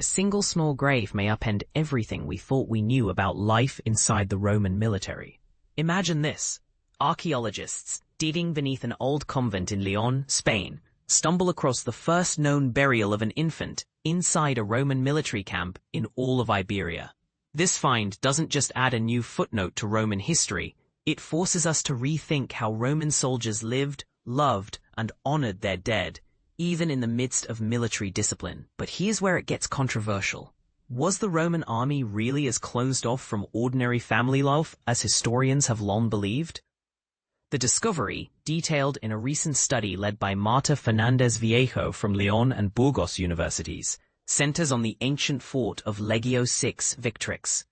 A single small grave may upend everything we thought we knew about life inside the Roman military. Imagine this. Archaeologists, digging beneath an old convent in León, Spain, stumble across the first known burial of an infant inside a Roman military camp in all of Iberia. This find doesn't just add a new footnote to Roman history, it forces us to rethink how Roman soldiers lived, loved, and honored their dead, even in the midst of military discipline. But here's where it gets controversial. Was the Roman army really as closed off from ordinary family life as historians have long believed? The discovery, detailed in a recent study led by Marta Fernández Viejo from León and Burgos universities, centers on the ancient fort of Legio VI Victrix.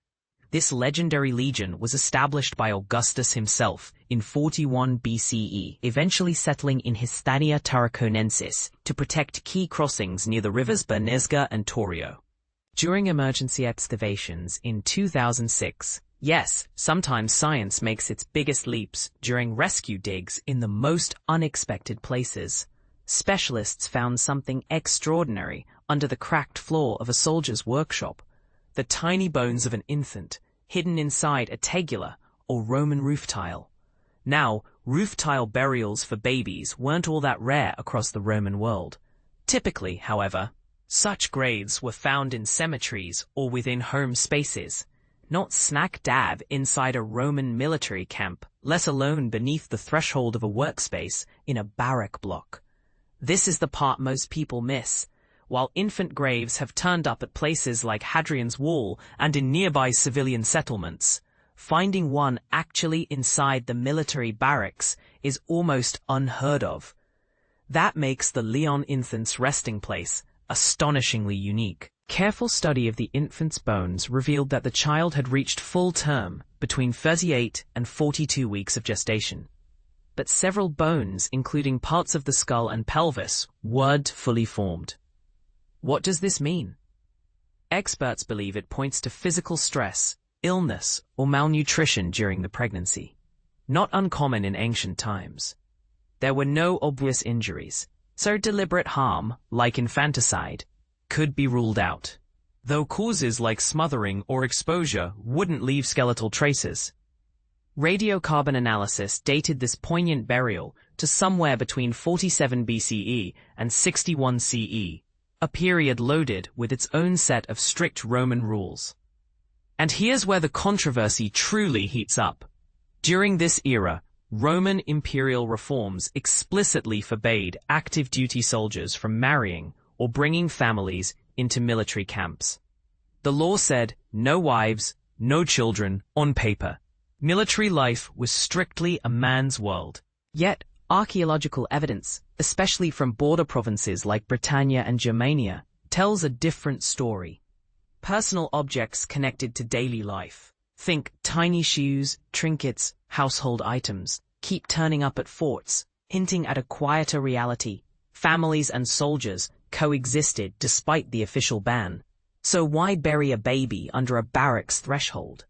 This legendary legion was established by Augustus himself in 41 BCE, eventually settling in Hispania Tarraconensis to protect key crossings near the rivers Bernesga and Torio. During emergency excavations in 2006, yes, sometimes science makes its biggest leaps during rescue digs in the most unexpected places. Specialists found something extraordinary under the cracked floor of a soldier's workshop. The tiny bones of an infant, hidden inside a tegula or Roman roof tile. Now, roof tile burials for babies weren't all that rare across the Roman world. Typically, however, such graves were found in cemeteries or within home spaces, not smack dab inside a Roman military camp, let alone beneath the threshold of a workspace in a barrack block. This is the part most people miss. While infant graves have turned up at places like Hadrian's Wall and in nearby civilian settlements, finding one actually inside the military barracks is almost unheard of. That makes the León infant's resting place astonishingly unique. Careful study of the infant's bones revealed that the child had reached full term between 38 and 42 weeks of gestation. But several bones, including parts of the skull and pelvis, weren't fully formed. What does this mean? Experts believe it points to physical stress, illness, or malnutrition during the pregnancy. Not uncommon in ancient times. There were no obvious injuries, so deliberate harm, like infanticide, could be ruled out, though causes like smothering or exposure wouldn't leave skeletal traces. Radiocarbon analysis dated this poignant burial to somewhere between 47 BCE and 61 CE, a period loaded with its own set of strict Roman rules. And here's where the controversy truly heats up. During this era, Roman imperial reforms explicitly forbade active duty soldiers from marrying or bringing families into military camps. The law said no wives, no children, on paper. Military life was strictly a man's world. Yet, archaeological evidence, especially from border provinces like Britannia and Germania, tells a different story. Personal objects connected to daily life, think tiny shoes, trinkets, household items, keep turning up at forts, hinting at a quieter reality. Families and soldiers coexisted despite the official ban. So why bury a baby under a barracks threshold?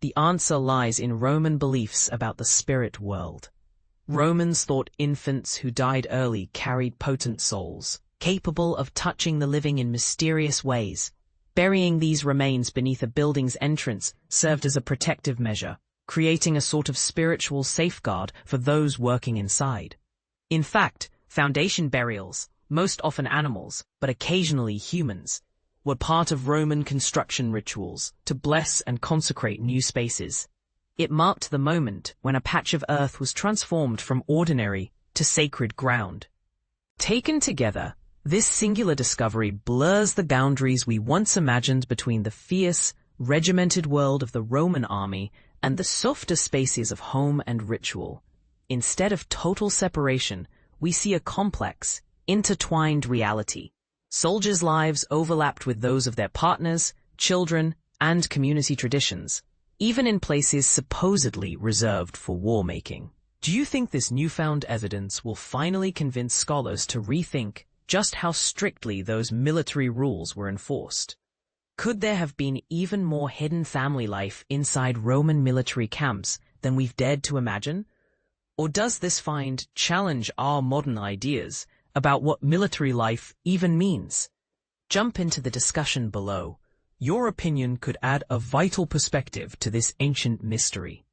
The answer lies in Roman beliefs about the spirit world. Romans thought infants who died early carried potent souls, capable of touching the living in mysterious ways. Burying these remains beneath a building's entrance served as a protective measure, creating a sort of spiritual safeguard for those working inside. In fact, foundation burials, most often animals, but occasionally humans, were part of Roman construction rituals to bless and consecrate new spaces. It marked the moment when a patch of earth was transformed from ordinary to sacred ground. Taken together, this singular discovery blurs the boundaries we once imagined between the fierce, regimented world of the Roman army and the softer spaces of home and ritual. Instead of total separation, we see a complex, intertwined reality. Soldiers' lives overlapped with those of their partners, children, and community traditions, even in places supposedly reserved for war-making. Do you think this newfound evidence will finally convince scholars to rethink just how strictly those military rules were enforced? Could there have been even more hidden family life inside Roman military camps than we've dared to imagine? Or does this find challenge our modern ideas about what military life even means? Jump into the discussion below. Your opinion could add a vital perspective to this ancient mystery.